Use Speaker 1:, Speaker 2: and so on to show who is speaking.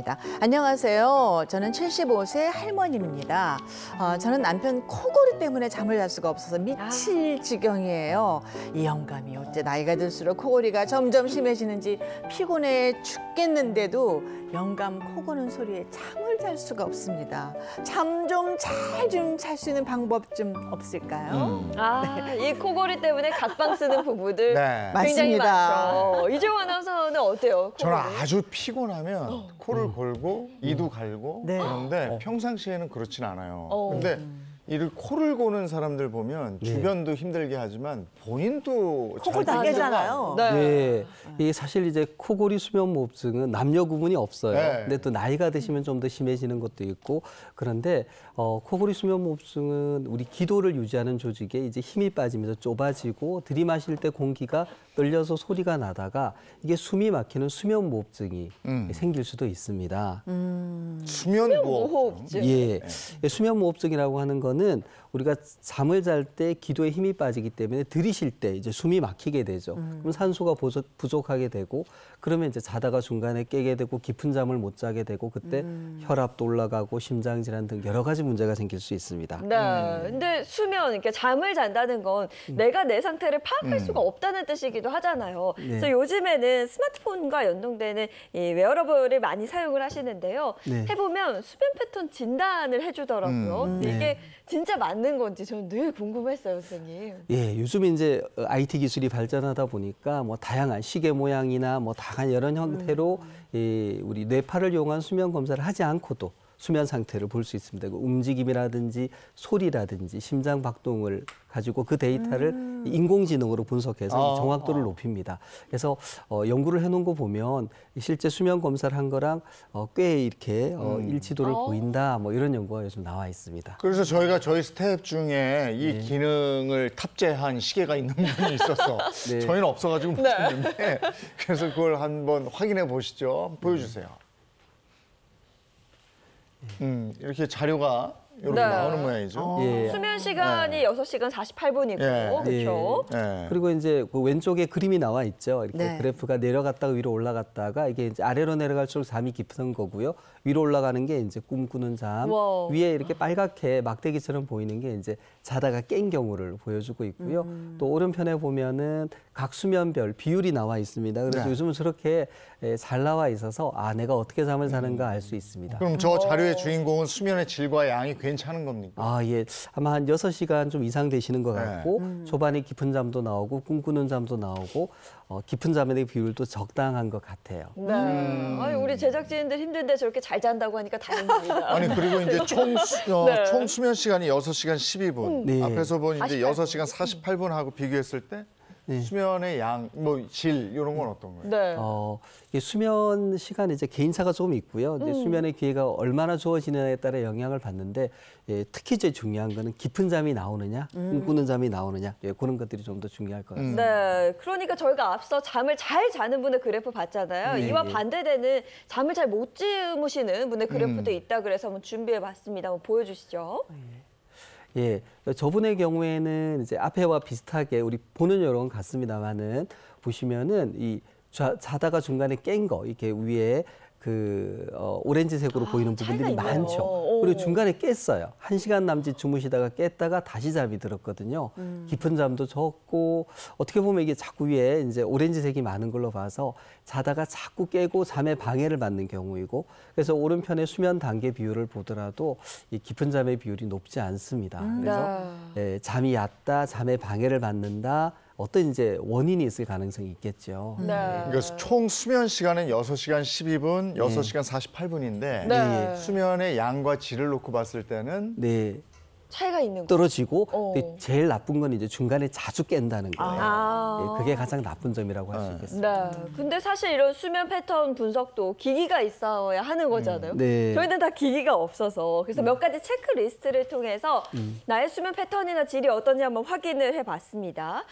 Speaker 1: 하겠습니다. 안녕하세요. 저는 75세 할머니입니다. 저는 남편 코골이 때문에 잠을 잘 수가 없어서 미칠 지경이에요. 이 영감이 어째 나이가 들수록 코골이가 점점 심해지는지 피곤해 죽겠는데도 영감 코고는 소리에 잠을 잘 수가 없습니다. 잠 좀 잘 수 있는 방법 좀 없을까요?
Speaker 2: 이 코골이 때문에 각방 쓰는 부부들
Speaker 3: 네.
Speaker 2: 굉장히
Speaker 1: 맞습니다.
Speaker 2: 많죠. 이재용 아나운서는 어때요? 코골이?
Speaker 3: 저는 아주 피곤하면 코를 골고 이도 갈고
Speaker 1: 네.
Speaker 3: 그런데 평상시에는 그렇진 않아요. 근데 이 코를 고는 사람들 보면 주변도 힘들게 하지만 본인도
Speaker 1: 코골 다 깨잖아요.
Speaker 2: 네.
Speaker 4: 네, 이게 사실 이제 코골이 수면무호흡증은 남녀 구분이 없어요.
Speaker 3: 네.
Speaker 4: 근데 또 나이가 드시면 좀 더 심해지는 것도 있고 그런데 코골이 수면무호흡증은 우리 기도를 유지하는 조직에 이제 힘이 빠지면서 좁아지고 들이마실 때 공기가 떨려서 소리가 나다가 이게 숨이 막히는 수면무호흡증이 생길 수도 있습니다.
Speaker 3: 수면무호흡.
Speaker 2: 호흡증.
Speaker 4: 예, 수면무호흡증이라고 하는 거는 우리가 잠을 잘 때 기도에 힘이 빠지기 때문에 들이쉴 때 이제 숨이 막히게 되죠. 그럼 산소가 부족하게 되고 그러면 이제 자다가 중간에 깨게 되고 깊은 잠을 못 자게 되고 그때 혈압도 올라가고 심장 질환 등 여러 가지 문제가 생길 수 있습니다.
Speaker 2: 네. 근데 수면, 그러니까 잠을 잔다는 건 내가 내 상태를 파악할 수가 없다는 뜻이기도 하잖아요. 그래서 요즘에는 스마트폰과 연동되는 이 웨어러블을 많이 사용을 하시는데요.
Speaker 4: 네.
Speaker 2: 해보면 수면 패턴 진단을 해주더라고요. 근데 이게 진짜 맞는 건지 저는 늘 궁금했어요, 선생님.
Speaker 4: 예, 요즘 이제 IT 기술이 발전하다 보니까 뭐 다양한 시계 모양이나 뭐 다양한 여러 형태로 우리 뇌파를 이용한 수면 검사를 하지 않고도 수면 상태를 볼 수 있습니다. 그 움직임이라든지 소리라든지 심장 박동을 가지고 그 데이터를 인공지능으로 분석해서 정확도를 높입니다. 그래서 연구를 해놓은 거 보면 실제 수면 검사를 한 거랑 꽤 이렇게 일치도를 보인다. 뭐 이런 연구가 요즘 나와 있습니다.
Speaker 3: 그래서 저희가 저희 스태프 중에 이 기능을 탑재한 시계가 있는 분이 있어서
Speaker 4: 네.
Speaker 3: 저희는 없어가지고 못했는데 그래서 그걸 한번 확인해 보시죠. 보여주세요. 이렇게 자료가 이렇게 나오는 모양이죠.
Speaker 4: 예.
Speaker 2: 수면 시간이 6시간 48분이고,
Speaker 3: 예.
Speaker 2: 그렇죠?
Speaker 3: 네.
Speaker 4: 그리고 이제 그 왼쪽에 그림이 나와 있죠. 이렇게
Speaker 1: 네.
Speaker 4: 그래프가 내려갔다가 위로 올라갔다가 이게 이제 아래로 내려갈수록 잠이 깊은 거고요. 위로 올라가는 게 이제 꿈꾸는 잠.
Speaker 2: 와우.
Speaker 4: 위에 이렇게 빨갛게 막대기처럼 보이는 게 이제 자다가 깬 경우를 보여주고 있고요. 또 오른편에 보면은 각 수면별 비율이 나와 있습니다. 그래서
Speaker 3: 네.
Speaker 4: 요즘은 저렇게 잘 나와 있어서 내가 어떻게 잠을 자는가 알 수 있습니다.
Speaker 3: 그럼 저 자료의 주인공은 수면의 질과 양이 괜찮은 겁니까?
Speaker 4: 예. 아마 한 6시간 좀 이상 되시는 것
Speaker 3: 네.
Speaker 4: 같고 초반에 깊은 잠도 나오고 꿈꾸는 잠도 나오고 깊은 잠에 대한 비율도 적당한 것 같아요.
Speaker 2: 네. 아니, 우리 제작진들 힘든데 저렇게 잘 잔다고 하니까 다행입니다.
Speaker 3: 아니 그리고 이제 총 수면 시간이 6시간 12분.
Speaker 4: 네.
Speaker 3: 앞에서 본 이제
Speaker 2: 48분.
Speaker 3: 6시간 48분하고 비교했을 때 수면의 양, 뭐 질 이런 건 어떤 거예요?
Speaker 2: 네.
Speaker 4: 이게 수면 시간에 이제 개인차가 좀 있고요. 이제 수면의 기회가 얼마나 주어지느냐에 따라 영향을 받는데 특히 제일 중요한 거는 깊은 잠이 나오느냐, 꿈꾸는 잠이 나오느냐 그런 것들이 좀 더 중요할 것 같습니다.
Speaker 2: 네, 그러니까 저희가 앞서 잠을 잘 자는 분의 그래프 봤잖아요. 이와 반대되는 잠을 잘 못 주무시는 분의 그래프도 있다 그래서 한번 준비해봤습니다. 한번 보여주시죠.
Speaker 4: 예, 저분의 경우에는 이제 앞에와 비슷하게 우리 보는 요령은 같습니다만은 보시면은 이 자다가 중간에 깬 거 이렇게 위에 그 오렌지색으로 보이는 부분들이
Speaker 2: 차이가 있네요.
Speaker 4: 많죠. 그리고 중간에 깼어요. 1시간 남짓 주무시다가 깼다가 다시 잠이 들었거든요. 깊은 잠도 적고 어떻게 보면 이게 자꾸 위에 이제 오렌지색이 많은 걸로 봐서 자다가 자꾸 깨고 잠에 방해를 받는 경우이고 그래서 오른편의 수면 단계 비율을 보더라도 이 깊은 잠의 비율이 높지 않습니다. 그래서 잠이 얕다, 잠에 방해를 받는다. 어떤 이제 원인이 있을 가능성이 있겠죠.
Speaker 2: 네.
Speaker 3: 그러니까 총 수면 시간은 6시간 12분, 6시간 48분인데
Speaker 2: 네.
Speaker 3: 수면의 양과 질을 놓고 봤을 때는
Speaker 4: 네.
Speaker 2: 차이가 있는 거.
Speaker 4: 떨어지고 근데 제일 나쁜 건 이제 중간에 자주 깬다는 거예요.
Speaker 2: 아.
Speaker 4: 예, 그게 가장 나쁜 점이라고 할 수 있겠습니다.
Speaker 2: 네. 근데 사실 이런 수면 패턴 분석도 기기가 있어야 하는 거잖아요.
Speaker 4: 네.
Speaker 2: 저희는 다 기기가 없어서 그래서 몇 가지 체크리스트를 통해서 나의 수면 패턴이나 질이 어떤지 한번 확인을 해봤습니다.